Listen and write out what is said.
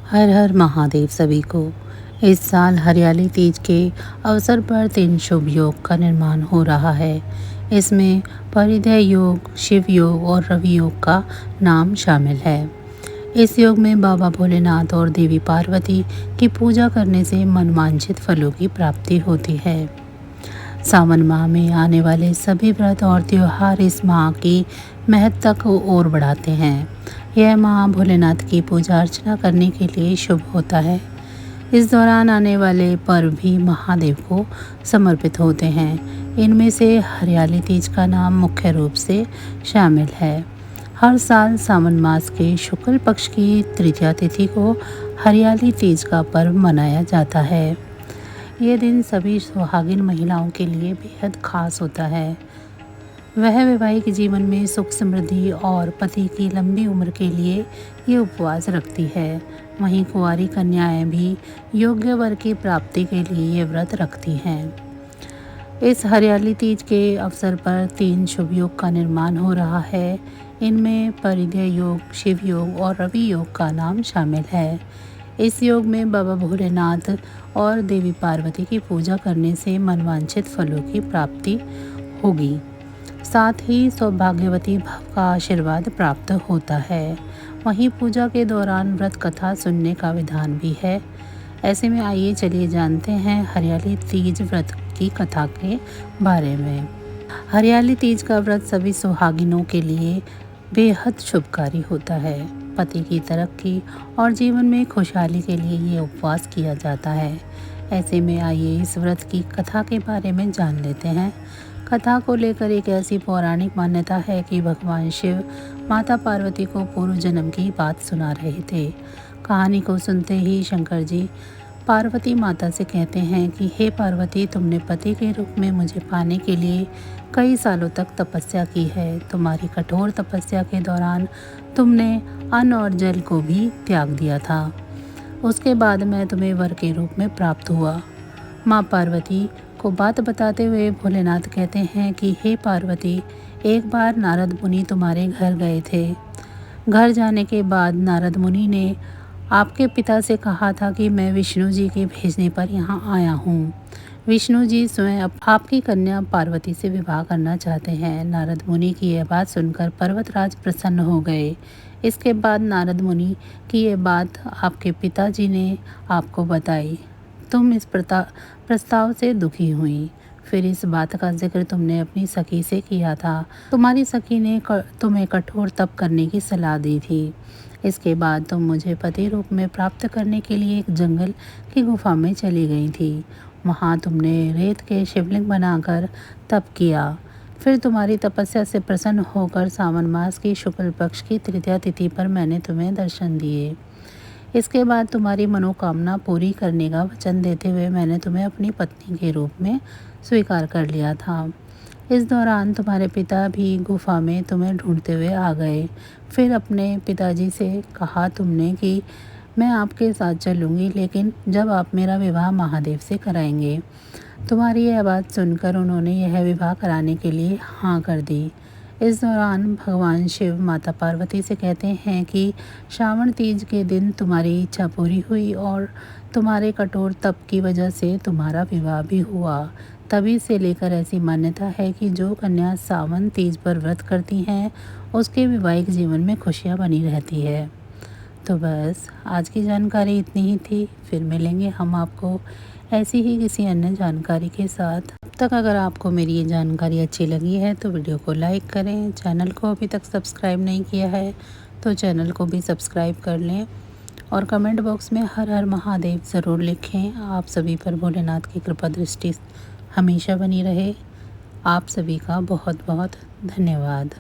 हर हर महादेव सभी को। इस साल हरियाली तीज के अवसर पर 3 शुभ योग का निर्माण हो रहा है। इसमें परिधेय योग, शिव योग और रवि योग का नाम शामिल है। इस योग में बाबा भोलेनाथ और देवी पार्वती की पूजा करने से मनवांछित फलों की प्राप्ति होती है। सावन माह में आने वाले सभी व्रत और त्योहार इस माह की महत्ता को और बढ़ाते हैं। यह माह भोलेनाथ की पूजा अर्चना करने के लिए शुभ होता है। इस दौरान आने वाले पर्व भी महादेव को समर्पित होते हैं। इनमें से हरियाली तीज का नाम मुख्य रूप से शामिल है। हर साल सावन मास के शुक्ल पक्ष की तृतीया तिथि को हरियाली तीज का पर्व मनाया जाता है। ये दिन सभी सुहागिन महिलाओं के लिए बेहद खास होता है। वह वैवाहिक जीवन में सुख समृद्धि और पति की लंबी उम्र के लिए ये उपवास रखती है। वहीं कुंवारी कन्याएं भी योग्य वर की प्राप्ति के लिए ये व्रत रखती हैं। इस हरियाली तीज के अवसर पर 3 शुभ योग का निर्माण हो रहा है। इनमें परिधेय योग, शिव योग और रवि योग का नाम शामिल है। इस योग में बाबा भोलेनाथ और देवी पार्वती की पूजा करने से मनवांछित फलों की प्राप्ति होगी। साथ ही सौभाग्यवती भव का आशीर्वाद प्राप्त होता है। वहीं पूजा के दौरान व्रत कथा सुनने का विधान भी है। ऐसे में आइए चलिए जानते हैं हरियाली तीज व्रत की कथा के बारे में। हरियाली तीज का व्रत सभी सुहागिनों के लिए बेहद शुभकारी होता है। पति की तरक्की और जीवन में खुशहाली के लिए ये उपवास किया जाता है। ऐसे में आइए इस व्रत की कथा के बारे में जान लेते हैं। कथा को लेकर एक ऐसी पौराणिक मान्यता है कि भगवान शिव माता पार्वती को पूर्व जन्म की बात सुना रहे थे। कहानी को सुनते ही शंकर जी पार्वती माता से कहते हैं कि हे पार्वती, तुमने पति के रूप में मुझे पाने के लिए कई सालों तक तपस्या की है। तुम्हारी कठोर तपस्या के दौरान तुमने अन्न और जल को भी त्याग दिया था। उसके बाद मैं तुम्हें वर के रूप में प्राप्त हुआ। माँ पार्वती को बात बताते हुए भोलेनाथ कहते हैं कि हे पार्वती, एक बार नारद मुनि तुम्हारे घर गए थे। घर जाने के बाद नारद मुनि ने आपके पिता से कहा था कि मैं विष्णु जी के भेजने पर यहाँ आया हूँ। विष्णु जी स्वयं आपकी कन्या पार्वती से विवाह करना चाहते हैं। नारद मुनि की यह बात सुनकर पर्वतराज प्रसन्न हो गए। इसके बाद नारद मुनि की यह बात आपके पिताजी ने आपको बताई। तुम इस प्रस्ताव से दुखी हुई। फिर इस बात का जिक्र तुमने अपनी सखी से किया था। तुम्हारी सखी ने तुम्हें कठोर तप करने की सलाह दी थी। इसके बाद तुम मुझे पति रूप में प्राप्त करने के लिए एक जंगल की गुफा में चली गई थी। वहाँ तुमने रेत के शिवलिंग बनाकर तप किया। फिर तुम्हारी तपस्या से प्रसन्न होकर सावन मास की शुक्ल पक्ष की तृतीया तिथि पर मैंने तुम्हें दर्शन दिए। इसके बाद तुम्हारी मनोकामना पूरी करने का वचन देते हुए मैंने तुम्हें अपनी पत्नी के रूप में स्वीकार कर लिया था। इस दौरान तुम्हारे पिता भी गुफा में तुम्हें ढूंढते हुए आ गए। फिर अपने पिताजी से कहा तुमने कि मैं आपके साथ चलूँगी, लेकिन जब आप मेरा विवाह महादेव से कराएंगे। तुम्हारी यह बात सुनकर उन्होंने यह विवाह कराने के लिए हाँ कर दी। इस दौरान भगवान शिव माता पार्वती से कहते हैं कि श्रावण तीज के दिन तुम्हारी इच्छा पूरी हुई और तुम्हारे कठोर तप की वजह से तुम्हारा विवाह भी हुआ। तभी से लेकर ऐसी मान्यता है कि जो कन्या सावन तीज पर व्रत करती हैं उसके वैवाहिक जीवन में खुशियां बनी रहती है। तो बस आज की जानकारी इतनी ही थी। फिर मिलेंगे हम आपको ऐसी ही किसी अन्य जानकारी के साथ। अब तक अगर आपको मेरी ये जानकारी अच्छी लगी है तो वीडियो को लाइक करें। चैनल को अभी तक सब्सक्राइब नहीं किया है तो चैनल को भी सब्सक्राइब कर लें और कमेंट बॉक्स में हर हर महादेव ज़रूर लिखें। आप सभी पर भोलेनाथ की कृपा दृष्टि हमेशा बनी रहे। आप सभी का बहुत बहुत धन्यवाद।